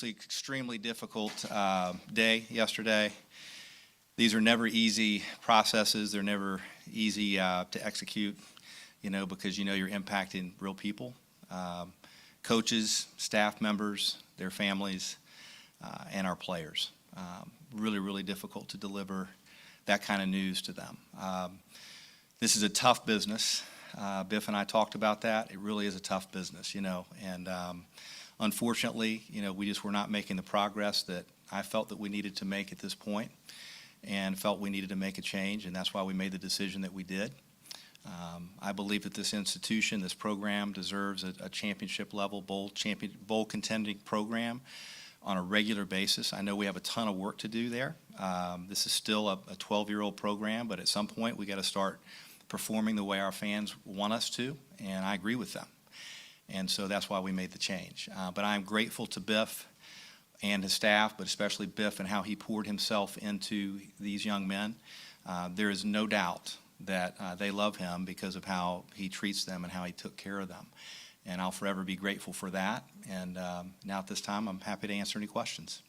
Extremely difficult day yesterday. These are never easy processes. They're never easy to execute, because you're impacting real people, coaches, staff members, their families, and our players. Really, really difficult to deliver that kind of news to them. This is a tough business. Biff and I talked about that. It really is a tough business, and unfortunately, we just were not making the progress that I felt that we needed to make at this point, and felt we needed to make a change, and that's why we made the decision that we did. I believe that this institution, this program, deserves a championship level bowl contending program on a regular basis. I know we have a ton of work to do there. This is still a 12-year-old program, but at some point we got to start performing the way our fans want us to, and I agree with them. And so that's why we made the change. But I'm grateful to Biff and his staff, but especially Biff and how he poured himself into these young men. There is no doubt that they love him because of how he treats them and how he took care of them. And I'll forever be grateful for that. And now at this time, I'm happy to answer any questions.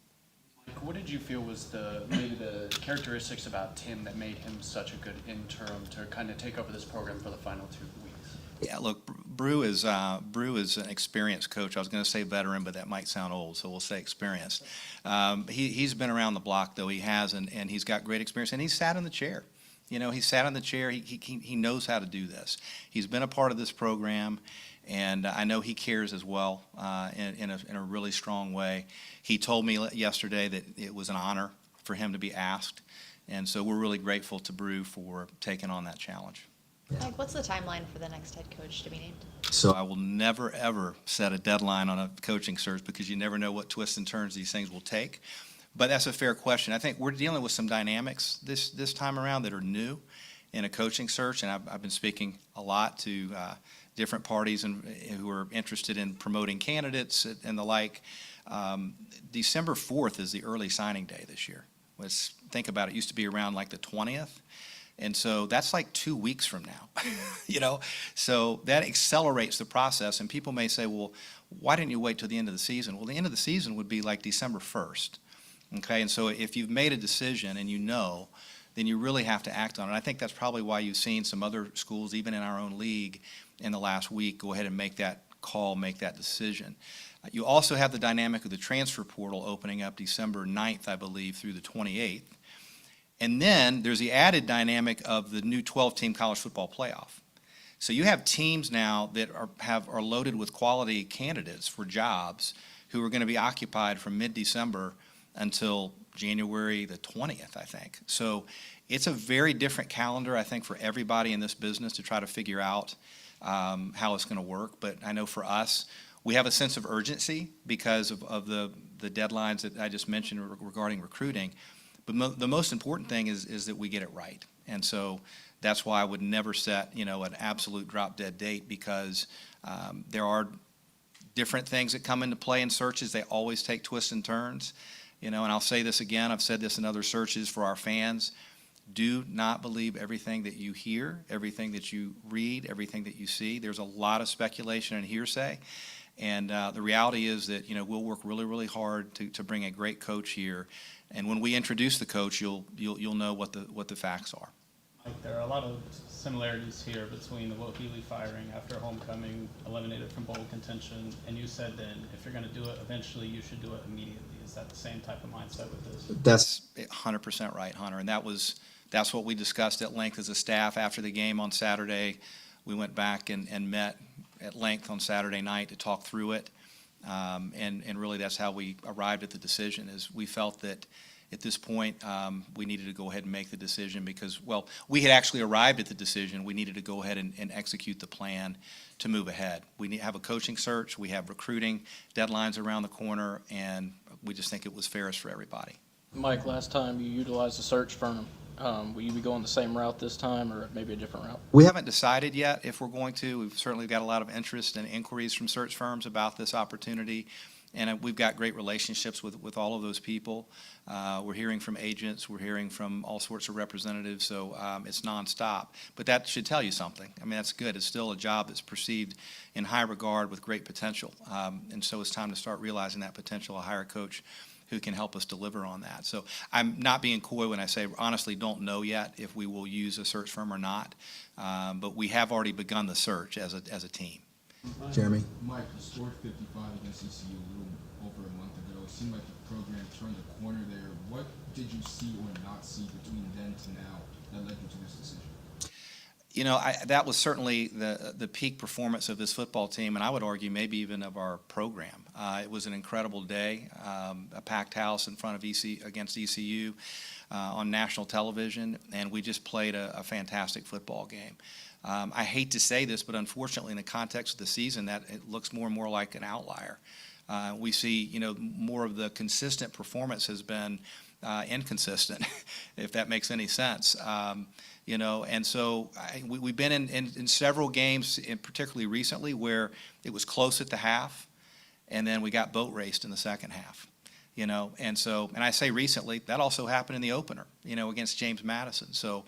What did you feel was maybe the characteristics about Tim that made him such a good interim to kind of take over this program for the final 2 weeks? Yeah, look, Brew is an experienced coach. I was going to say veteran, but that might sound old, so we'll say experienced. He's been around the block, though. He has, and he's got great experience. And he's sat in the chair. He sat in the chair. He knows how to do this. He's been a part of this program, and I know he cares as well in a really strong way. He told me yesterday that it was an honor for him to be asked, and so we're really grateful to Brew for taking on that challenge. Mike, what's the timeline for the next head coach to be named? So I will never, ever set a deadline on a coaching search because you never know what twists and turns these things will take. But that's a fair question. I think we're dealing with some dynamics this time around that are new in a coaching search, and I've been speaking a lot to different parties who are interested in promoting candidates and the like. December 4th is the early signing day this year. Let's think about it. It used to be around like the 20th. And so that's like 2 weeks from now, So that accelerates the process. And people may say, well, why didn't you wait till the end of the season? Well, the end of the season would be like December 1st, okay? And so if you've made a decision and then you really have to act on it. I think that's probably why you've seen some other schools, even in our own league, in the last week, go ahead and make that call, make that decision. You also have the dynamic of the transfer portal opening up December 9th, I believe, through the 28th. And then there's the added dynamic of the new 12-team college football playoff. So you have teams now that are loaded with quality candidates for jobs who are going to be occupied from mid-December until January the 20th, I think. So it's a very different calendar, I think, for everybody in this business to try to figure out how it's going to work. But I know for us, we have a sense of urgency because of the deadlines that I just mentioned regarding recruiting. But the most important thing is that we get it right. And so that's why I would never set, an absolute drop-dead date because there are different things that come into play in searches. They always take twists and turns, and I'll say this again. I've said this in other searches for our fans. Do not believe everything that you hear, everything that you read, everything that you see. There's a lot of speculation and hearsay. And the reality is that, we'll work really, really hard to bring a great coach here. And when we introduce the coach, you'll know what the facts are. Mike, there are a lot of similarities here between the Will Healy firing after homecoming, eliminated from bowl contention, and you said then if you're going to do it eventually, you should do it immediately. Is that the same type of mindset with this? That's 100% right, Hunter. And that's what we discussed at length as a staff after the game on Saturday. We went back and met at length on Saturday night to talk through it. And really that's how we arrived at the decision, is we felt that at this point we needed to go ahead and make the decision because, well, we had actually arrived at the decision. We needed to go ahead and execute the plan to move ahead. We have a coaching search. We have recruiting deadlines around the corner, and we just think it was fairest for everybody. Mike, last time you utilized a search firm. Will you be going the same route this time or maybe a different route? We haven't decided yet if we're going to. We've certainly got a lot of interest and inquiries from search firms about this opportunity. And we've got great relationships with all of those people. We're hearing from agents, we're hearing from all sorts of representatives, so it's nonstop. But that should tell you something. I mean, that's good. It's still a job that's perceived in high regard with great potential. And so it's time to start realizing that potential, hire a coach who can help us deliver on that. So I'm not being coy when I say, honestly, don't know yet if we will use a search firm or not. But we have already begun the search as a team. Jeremy? Mike, you scored 55 against ECU a little over a month ago. It seemed like the program turned the corner there. What did you see or not see between then to now that led you to this decision? You know, that was certainly the peak performance of this football team, and I would argue maybe even of our program. It was an incredible day, a packed house in front of against ECU on national television, and we just played a fantastic football game. I hate to say this, but unfortunately, in the context of the season, that it looks more and more like an outlier. We see, you know, more of the consistent performance has been inconsistent, if that makes any sense. You know, and so we've been in several games, particularly recently, where it was close at the half, and then we got boat raced in the second half. You know, and I say recently, that also happened in the opener, you know, against James Madison. So,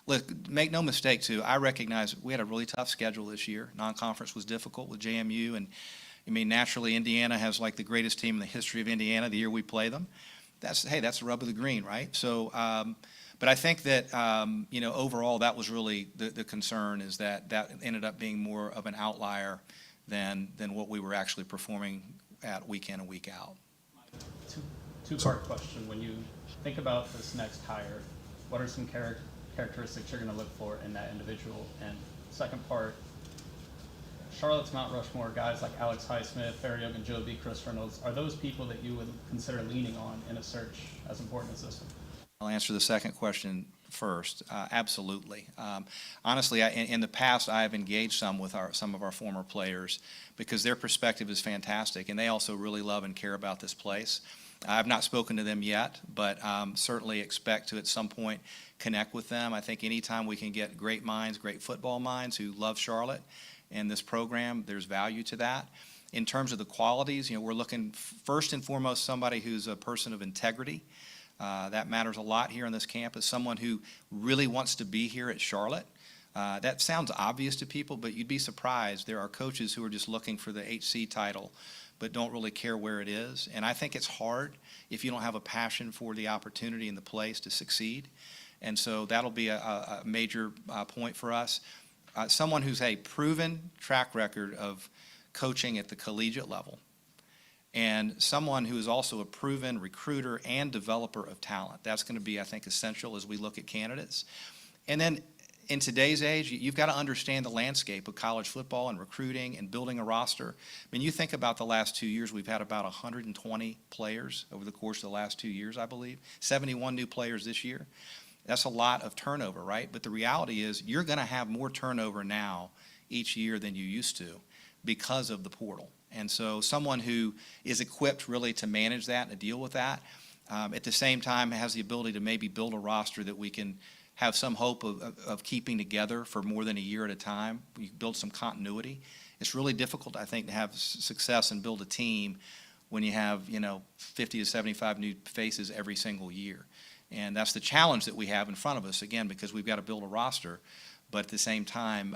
look, make no mistake, too, I recognize we had a really tough schedule this year. Non-conference was difficult with JMU, and, I mean, naturally, Indiana has, like, the greatest team in the history of Indiana the year we play them. That's the rub of the green, right? So, but I think that, you know, overall, that was really the concern, is that ended up being more of an outlier than what we were actually performing at week in and week out. Two-part question. When you think about this next hire, what are some characteristics you're going to look for in that individual? And second part, Charlotte's Mount Rushmore, guys like Alex Highsmith, Ferry Ogunjobi, Chris Reynolds, are those people that you would consider leaning on in a search as important as this one? I'll answer the second question first. Absolutely. Honestly, in the past, I have engaged some of our former players because their perspective is fantastic, and they also really love and care about this place. I've not spoken to them yet, but certainly expect to at some point connect with them. I think anytime we can get great minds, great football minds who love Charlotte and this program, there's value to that. In terms of the qualities, you know, we're looking first and foremost somebody who's a person of integrity. That matters a lot here on this campus, someone who really wants to be here at Charlotte. That sounds obvious to people, but you'd be surprised. There are coaches who are just looking for the HC title, but don't really care where it is. And I think it's hard if you don't have a passion for the opportunity and the place to succeed. And so that'll be a major point for us. Someone who's a proven track record of coaching at the collegiate level, and someone who is also a proven recruiter and developer of talent. That's going to be, I think, essential as we look at candidates. And then in today's age, you've got to understand the landscape of college football and recruiting and building a roster. I mean, you think about the last 2 years, we've had about 120 players over the course of the last 2 years, I believe. 71 new players this year. That's a lot of turnover, right? But the reality is you're going to have more turnover now each year than you used to because of the portal. And so someone who is equipped really to manage that and to deal with that, at the same time has the ability to maybe build a roster that we can have some hope of keeping together for more than a year at a time. We build some continuity. It's really difficult, I think, to have success and build a team when you have, 50 to 75 new faces every single year. And that's the challenge that we have in front of us, again, because we've got to build a roster, but at the same time,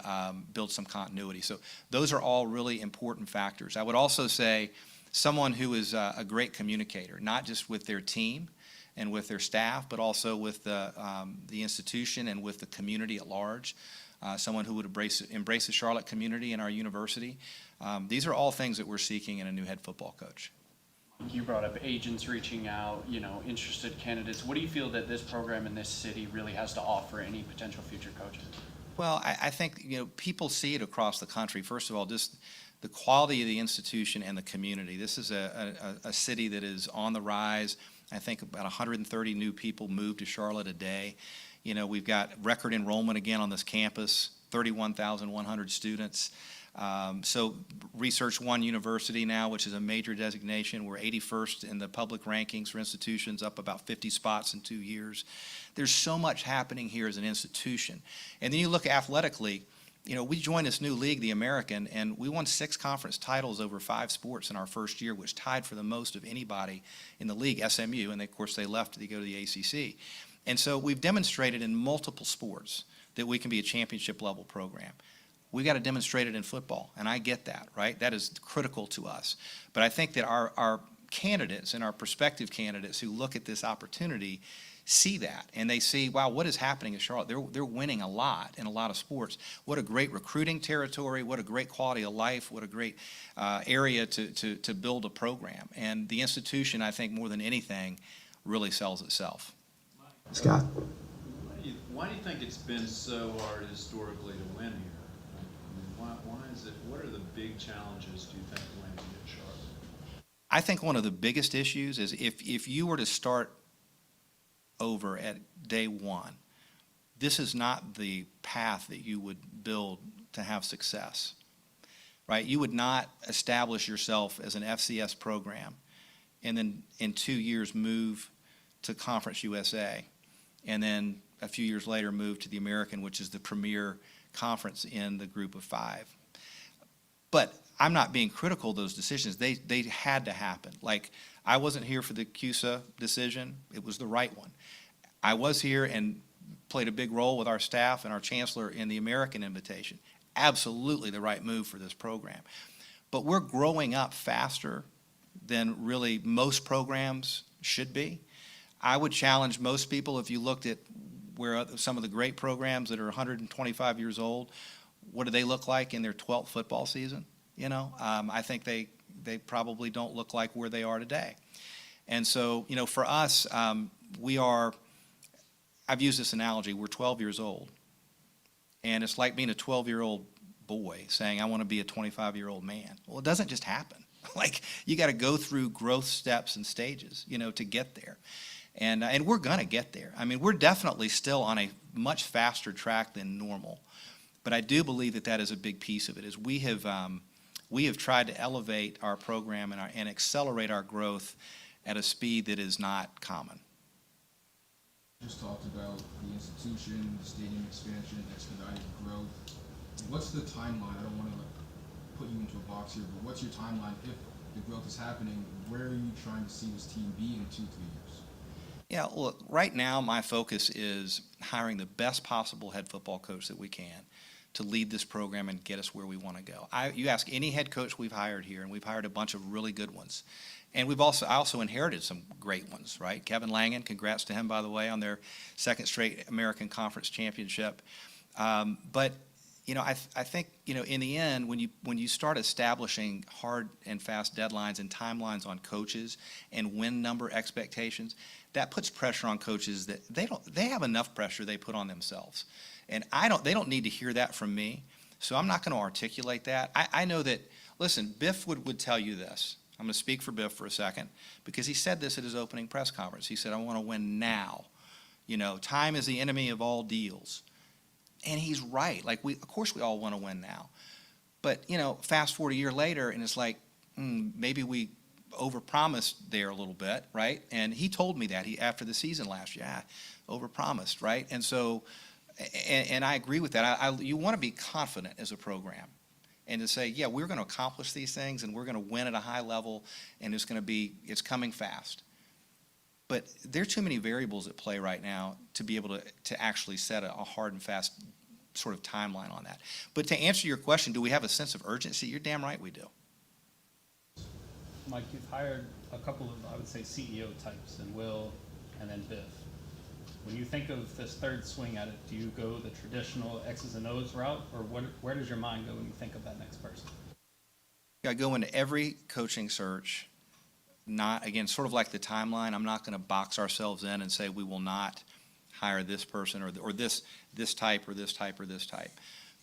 build some continuity. So those are all really important factors. I would also say someone who is a great communicator, not just with their team and with their staff, but also with the institution and with the community at large. Someone who would embrace the Charlotte community and our university. These are all things that we're seeking in a new head football coach. You brought up agents reaching out, interested candidates. What do you feel that this program in this city really has to offer any potential future coaches? Well, I think, people see it across the country. First of all, just the quality of the institution and the community. This is a city that is on the rise. I think about 130 new people move to Charlotte a day. We've got record enrollment again on this campus, 31,100 students. So Research One University now, which is a major designation, we're 81st in the public rankings for institutions, up about 50 spots in 2 years. There's so much happening here as an institution. And then you look athletically, we joined this new league, the American, and we won 6 conference titles over 5 sports in our first year, which tied for the most of anybody in the league, SMU, and of course they left to go to the ACC. And so we've demonstrated in multiple sports that we can be a championship level program. We got to demonstrate it in football, and I get that, right? That is critical to us. But I think that our candidates and our prospective candidates who look at this opportunity see that, and they see, wow, what is happening in Charlotte? They're winning a lot in a lot of sports. What a great recruiting territory, what a great quality of life, what a great area to build a program. And the institution, I think, more than anything, really sells itself. Scott? Why do you think it's been so hard historically to win here? I mean, why is it, what are the big challenges, do you think, winning at Charlotte? I think one of the biggest issues is if you were to start over at day one, this is not the path that you would build to have success, right? You would not establish yourself as an FCS program and then in 2 years move to Conference USA, and then a few years later move to the American, which is the premier conference in the group of 5. But I'm not being critical of those decisions. They had to happen. Like, I wasn't here for the CUSA decision. It was the right one. I was here and played a big role with our staff and our chancellor in the American invitation. Absolutely the right move for this program. But we're growing up faster than really most programs should be. I would challenge most people, if you looked at where some of the great programs that are 125 years old, what do they look like in their 12th football season? I think they probably don't look like where they are today. And so, for us, I've used this analogy, we're 12 years old. And it's like being a 12-year-old boy saying, I want to be a 25-year-old man. Well, it doesn't just happen. Like, you got to go through growth steps and stages, to get there. And we're going to get there. I mean, we're definitely still on a much faster track than normal. But I do believe that is a big piece of it, is we have tried to elevate our program and accelerate our growth at a speed that is not common. Just talked about the institution, the stadium expansion, expedited growth. What's the timeline? I don't want to put you into a box here, but what's your timeline if the growth is happening? Where are you trying to see this team be in 2-3 years? Yeah, look, right now my focus is hiring the best possible head football coach that we can to lead this program and get us where we want to go. You ask any head coach we've hired here, and we've hired a bunch of really good ones. And I also inherited some great ones, right? Kevin Langen, congrats to him, by the way, on their 2nd straight American Conference championship. But I think in the end, when you start establishing hard and fast deadlines and timelines on coaches and win number expectations, that puts pressure on coaches that they have enough pressure they put on themselves. And they don't need to hear that from me. So I'm not going to articulate that. I know that, listen, Biff would tell you this. I'm going to speak for Biff for a second, because he said this at his opening press conference. He said, I want to win now. Time is the enemy of all deals. And he's right. Like, of course we all want to win now. But, fast forward a year later, and it's like, maybe we overpromised there a little bit, right? And he told me that after the season last year, overpromised, right? And so, and I agree with that. You want to be confident as a program and to say, yeah, we're going to accomplish these things and we're going to win at a high level, and it's coming fast. But there are too many variables at play right now to be able to actually set a hard and fast sort of timeline on that. But to answer your question, do we have a sense of urgency? You're damn right we do. Mike, you've hired a couple of, I would say, CEO types, and Will and then Biff. When you think of this third swing at it, do you go the traditional X's and O's route, or where does your mind go when you think of that next person? I go into every coaching search, again, sort of like the timeline. I'm not going to box ourselves in and say we will not hire this person or this type or this type or this type.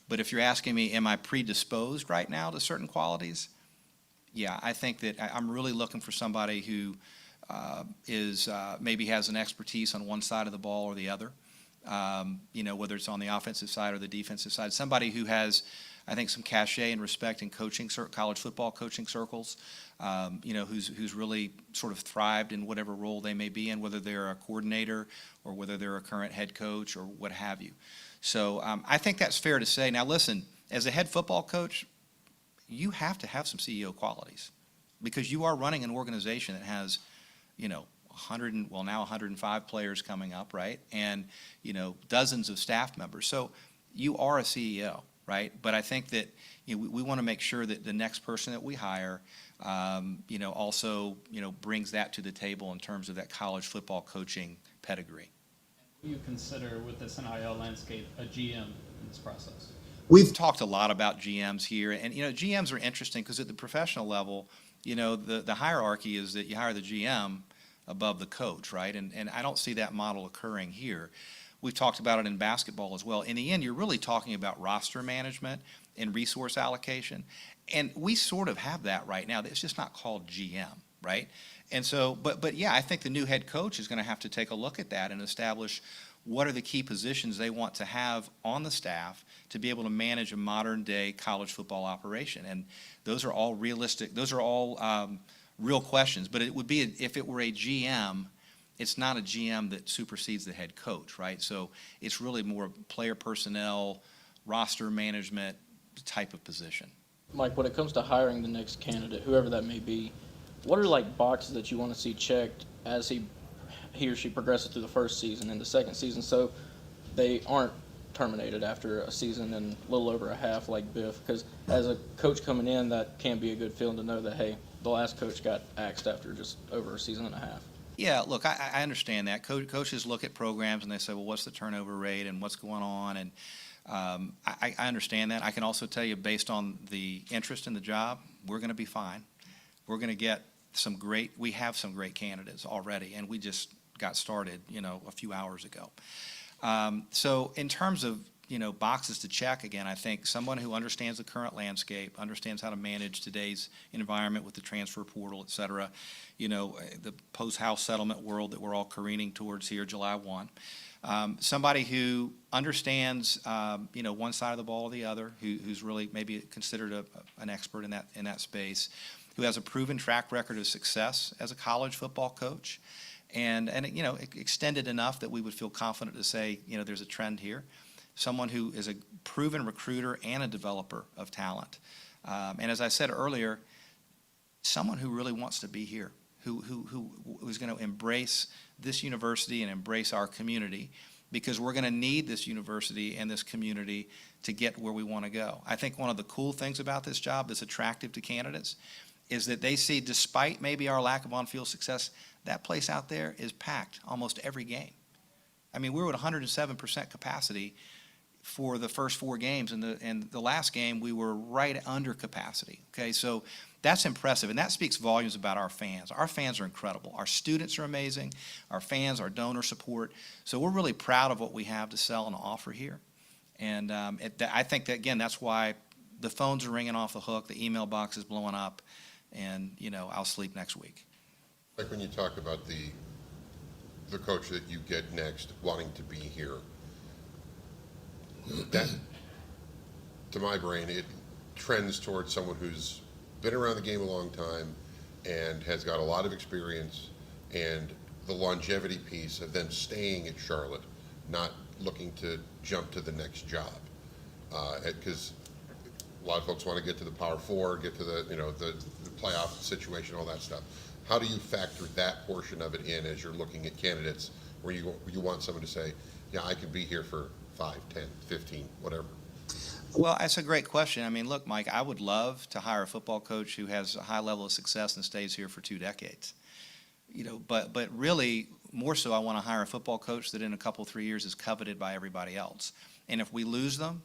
But if you're asking me, am I predisposed right now to certain qualities? Yeah, I think that I'm really looking for somebody who maybe has an expertise on one side of the ball or the other, whether it's on the offensive side or the defensive side. Somebody who has I think some cachet and respect in college football coaching circles, who's really sort of thrived in whatever role they may be in, whether they're a coordinator or whether they're a current head coach or what have you. So I think that's fair to say. Now, listen, as a head football coach, you have to have some CEO qualities because you are running an organization that has, 105 players coming up, right? And, dozens of staff members. So you are a CEO, right? But I think that we want to make sure that the next person that we hire, also, brings that to the table in terms of that college football coaching pedigree. Do you consider with this NIL landscape a GM in this process? We've talked a lot about GMs here, and GMs are interesting because at the professional level, the hierarchy is that you hire the GM above the coach, right? And I don't see that model occurring here. We've talked about it in basketball as well. In the end, you're really talking about roster management and resource allocation, and we sort of have that right now. It's just not called GM, right? And so, but yeah, I think the new head coach is going to have to take a look at that and establish what are the key positions they want to have on the staff to be able to manage a modern day college football operation. And those are all realistic. Those are all real questions. But it would be, if it were a GM, it's not a GM that supersedes the head coach, right? So it's really more player personnel, roster management type of position. Mike, when it comes to hiring the next candidate, whoever that may be, what are like boxes that you want to see checked as he or she progresses through the first season and the second season, so they aren't terminated after a season and a little over a half like Biff? Because as a coach coming in, that can be a good feeling to know that, hey, the last coach got axed after just over a season and a half. Yeah, look, I understand that. Coaches look at programs and they say, well, what's the turnover rate and what's going on? And I understand that. I can also tell you, based on the interest in the job, we're going to be fine. We're going to get we have some great candidates already, and we just got started, a few hours ago. So in terms of, boxes to check, again, I think someone who understands the current landscape, understands how to manage today's environment with the transfer portal, et cetera, the post-house settlement world that we're all careening towards here, July 1. Somebody who understands, one side of the ball or the other, who's really maybe considered an expert in that space, who has a proven track record of success as a college football coach, and extended enough that we would feel confident to say, there's a trend here. Someone who is a proven recruiter and a developer of talent. And as I said earlier, someone who really wants to be here, who's going to embrace this university and embrace our community, because we're going to need this university and this community to get where we want to go. I think one of the cool things about this job that's attractive to candidates is that they see, despite maybe our lack of on-field success, that place out there is packed almost every game. I mean, we were at 107% capacity for the first 4 games, and the last game we were right under capacity. Okay, so that's impressive, and that speaks volumes about our fans. Our fans are incredible. Our students are amazing. Our fans, our donor support. So we're really proud of what we have to sell and offer here. And I think that, again, that's why the phones are ringing off the hook, the email box is blowing up, and I'll sleep next week. Like when you talk about the coach that you get next wanting to be here, that, to my brain, it trends towards someone who's been around the game a long time and has got a lot of experience, and the longevity piece of then staying at Charlotte, not looking to jump to the next job. Because a lot of folks want to get to the Power Four, get to the playoff situation, all that stuff. How do you factor that portion of it in as you're looking at candidates where you want someone to say, yeah, I could be here for 5, 10, 15, whatever? Well, that's a great question. I mean, look, Mike, I would love to hire a football coach who has a high level of success and stays here for 2 decades. But really, more so, I want to hire a football coach that in a couple, 3 years is coveted by everybody else. And if we lose them,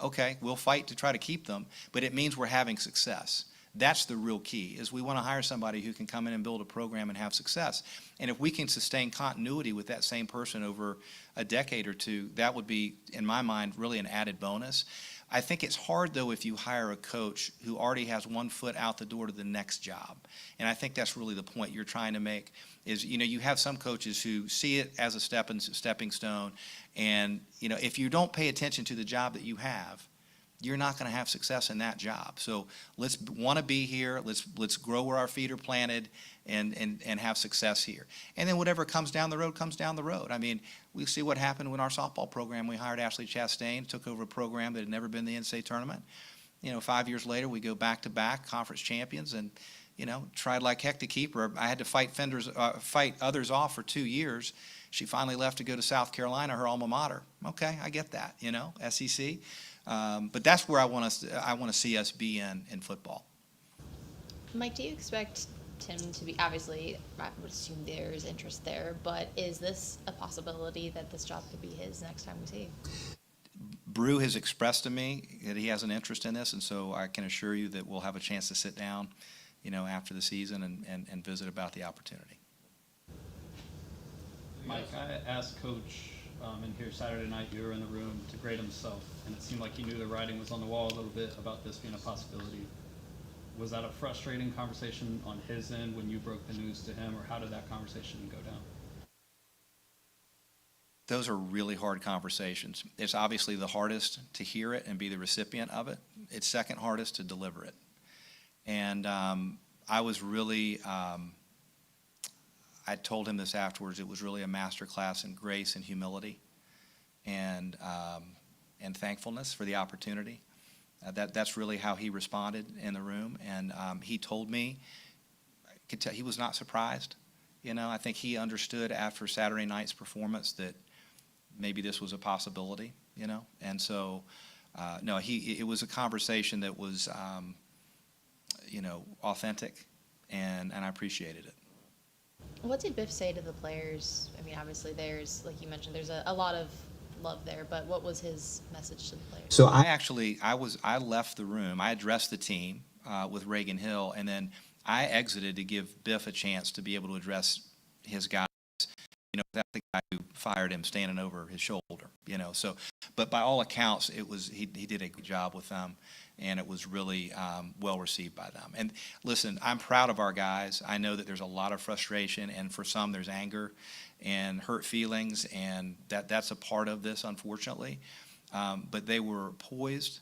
okay, we'll fight to try to keep them, but it means we're having success. That's the real key, is we want to hire somebody who can come in and build a program and have success. And if we can sustain continuity with that same person over a decade or 2, that would be, in my mind, really an added bonus. I think it's hard, though, if you hire a coach who already has one foot out the door to the next job. And I think that's really the point you're trying to make, is, you have some coaches who see it as a stepping stone. And, if you don't pay attention to the job that you have, you're not going to have success in that job. So let's want to be here. Let's grow where our feet are planted and have success here. And then whatever comes down the road comes down the road. I mean, we see what happened when our softball program, we hired Ashley Chastain, took over a program that had never been in the NCAA tournament. 5 years later, we go back-to-back conference champions and, tried like heck to keep her. I had to fight others off for 2 years. She finally left to go to South Carolina, her alma mater. Okay, I get that, SEC. But that's where I want to see us be in football. Mike, do you expect Tim to be, obviously, I would assume there's interest there, but is this a possibility that this job could be his next time we see him? Brew has expressed to me that he has an interest in this, and so I can assure you that we'll have a chance to sit down, after the season and visit about the opportunity. Mike, I asked Coach in here Saturday night, you were in the room, to grade himself, and it seemed like he knew the writing was on the wall a little bit about this being a possibility. Was that a frustrating conversation on his end when you broke the news to him, or how did that conversation go down? Those are really hard conversations. It's obviously the hardest to hear it and be the recipient of it. It's second hardest to deliver it. And I was really, I told him this afterwards, it was really a master class in grace and humility and thankfulness for the opportunity. That's really how he responded in the room. And he told me, I could tell he was not surprised. I think he understood after Saturday night's performance that maybe this was a possibility, And so, no, it was a conversation that was, authentic, and I appreciated it. What did Biff say to the players? I mean, obviously there's, like you mentioned, there's a lot of love there, but what was his message to the players? So I left the room. I addressed the team with Reagan Hill, and then I exited to give Biff a chance to be able to address his guys. Without the guy who fired him standing over his shoulder. So, but by all accounts, it was he did a good job with them, and it was really well received by them. And listen, I'm proud of our guys. I know that there's a lot of frustration, and for some there's anger and hurt feelings, and that's a part of this, unfortunately. But they were poised.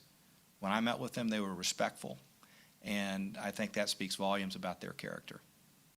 When I met with them, they were respectful, and I think that speaks volumes about their character.